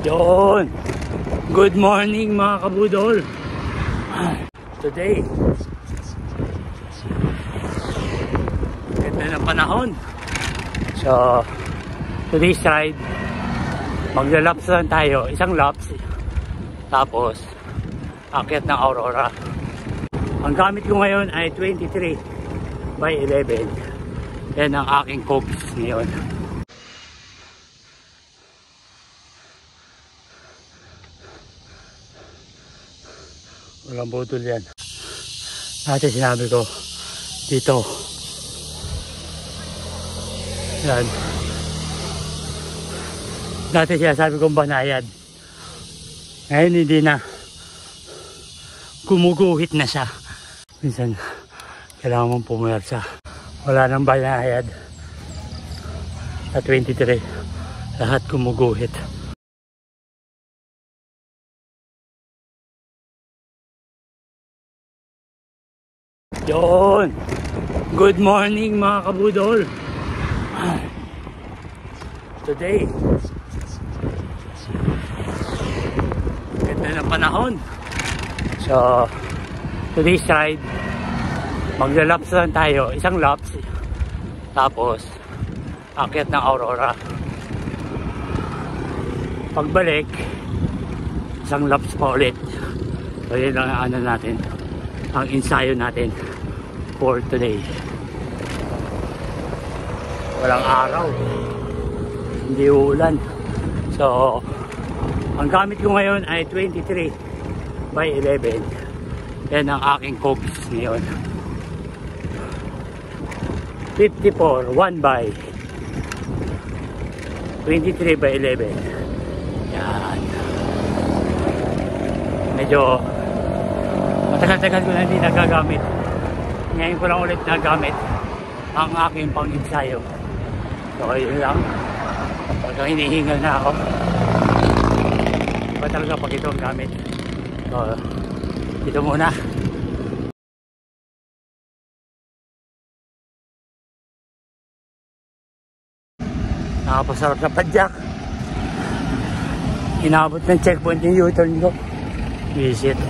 Yun. Good morning mga kabudol. Today, ganda ng panahon. So, today's ride, magla-laps lang tayo. Isang laps. Tapos, akyat ng Aurora. Ang gamit ko ngayon ay 23/11. Yan ang aking cogs ngayon. Walang budol yan. Dati sinabi ko dito. Yan. Dati sinasabi kong banayad. Ngayon hindi na. Gumuguhit na siya. Minsan kailangan mong pumayarsa. Wala nang banayad. Sa 23. Lahat gumuguhit. Yun. Good morning mga kabudol. Today, ganda ng panahon. So, today's ride, magla-laps lang tayo. Isang laps. Tapos, akyat ng Aurora. Pagbalik, isang laps pa ulit. So, yun lang ang ano natin. Ang ensayo natin for today. Walang araw, hindi uulan. So, ang gamit ko ngayon ay 23/11. Yan ang aking cogs ngayon. 54 1/23/11. Yan. Medyo matagal-tagal ko na hindi nagagamit. Ngayon ko lang ulit nagamit ang aking pang-ensayo. So, yun lang. Pagka hinihingal na ako, iba talaga pag ito ang gamit. So, ito muna. Nakapasarap sa padyak. Inabot ng checkpoint yung U-turn ko. Visit.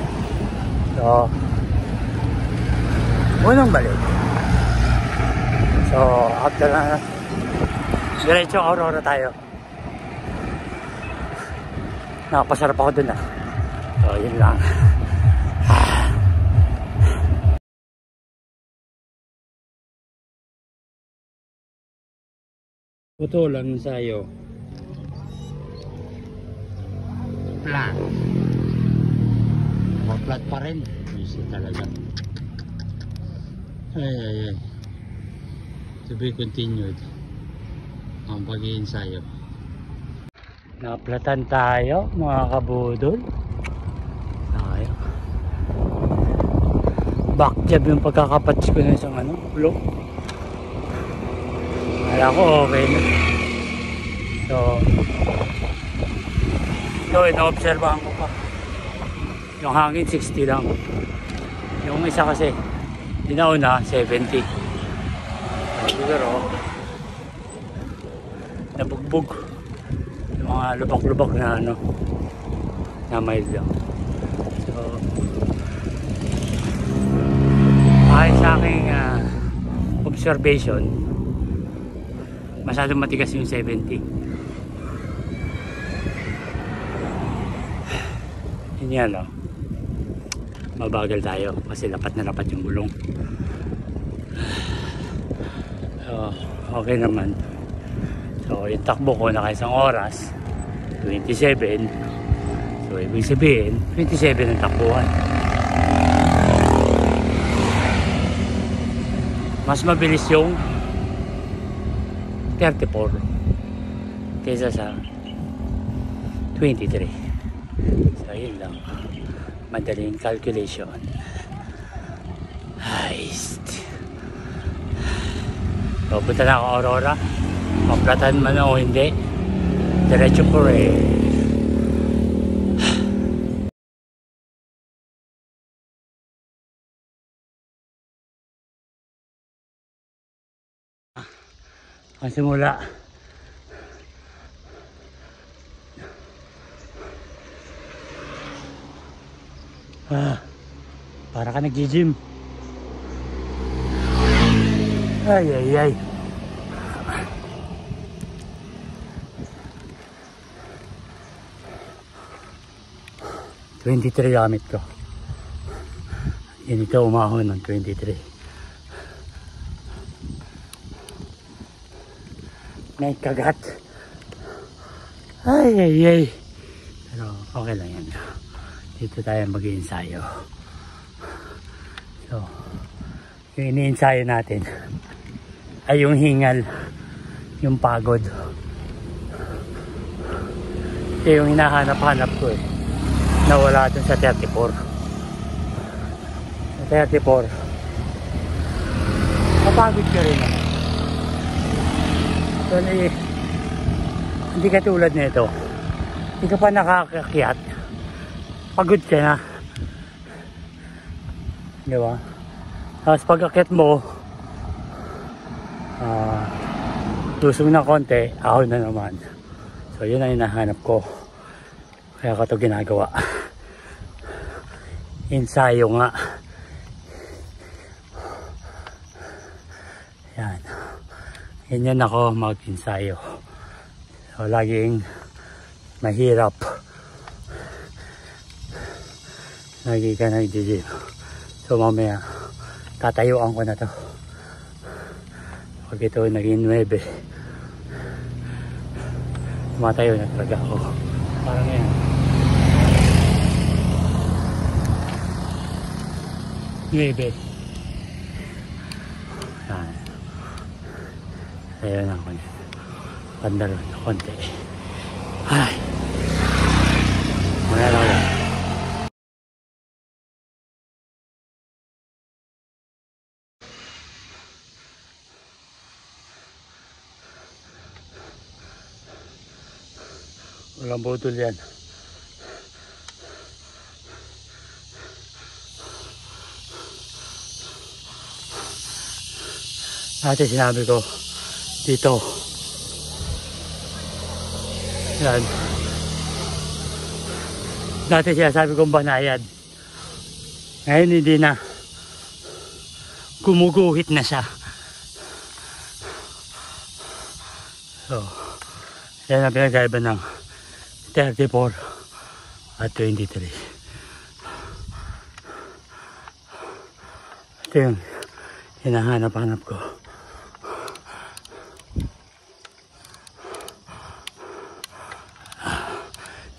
So, unang balik. So, after na, diretso Aurora tayo. Nakapasarap ako dun ah. So, yun lang. Ito lang sa'yo. Flat. Flat pa rin. Easy talaga. Ay. To be continued ang pag-iinsayo. Naplatan tayo mga kabudol. Tayo. Backjab yung pagkakapats ko ng isang ulo. Kala ko okay na. So ino-obserbahan ko pa. Yung hangin 60 lang. Yung isa kasi dinauna 70. Siguro nabugbog yung mga lubak-lubak na na mild lang. So ayon sa aking observation, masyadong matigas yung 70. Yan o. Mabagal tayo kasi lapat na lapat yung gulong. So, okay naman. So, yung takbo ko naka isang oras 27. So, ibig sabihin 27 ang takbuhan. Mas mabilis yung 34 kaysa sa 23. So, yun lang. Madaling calculation. Heist. So, punta na ako Aurora. Maplatan man o hindi, diretso po rin. Ang simula Para ka nag-gym. Ay, ay, ay. $23 gamit ko. Yan ito umahon ng 23. May kagat. Ay, ay, ay. Pero okay lang yan. Dito tayo mag-iensayo. So, yung ini-ensayo natin ay yung hingal, yung pagod. Ito yung hinahanap-hanap ko eh. Nawala dun sa 34. Sa 34. Mapagod ka rin. So, hindi ka tulad nito. Hindi ka pa nakakakyat. Pagod ka na. Diba? Tapos pag-akyat mo, lusong na konti, ahon na naman. So, yun ang hinahanap ko. Kaya ko ito ginagawa. Ensayo nga. Yan. Ganyan ako mag-ensayo. So, laging mahirap. Lagi ka nag-gym. So, mamaya, tatayuan ko na to. Pag ito naging 9, tumatayo na talaga ako. Parang yan. 9. Yan. Ayaw na ako yan. Pandaron na konti. Ay. Mga lang yan. Walang butol yan. Dati sinabi ko dito. Yan. Dati sinasabi kong banayad. Ngayon hindi na. Gumuguhit na siya. So, yan ang pinagkaiba ng 34 at 23. Ito yung hinahanap-hanap ko.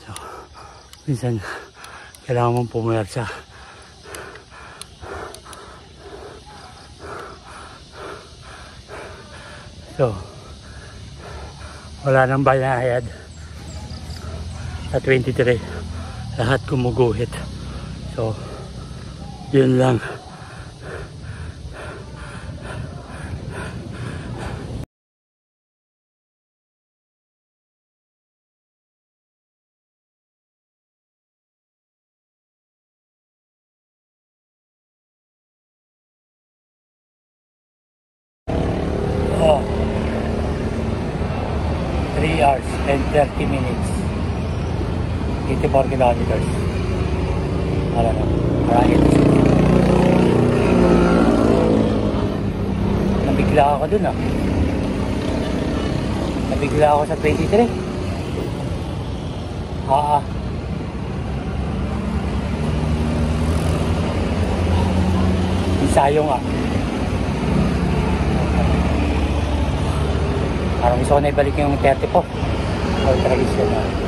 So, minsan kailangan mong pumayarsa. So, wala nang bayad. Sa 23, lahat gumuguhit. So, yun lang. Oh, 3 hours and 30 minutes. 84 kilometers. Wala na. Marami ito. Nabigla ako dun ah. Nabigla ako sa 23. Ensayo nga. Parang gusto ko na ibalik yung 34. Ultra-vision na.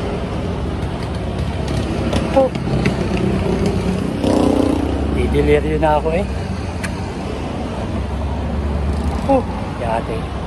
Oh. Didelirio na ako eh. Oh, yate.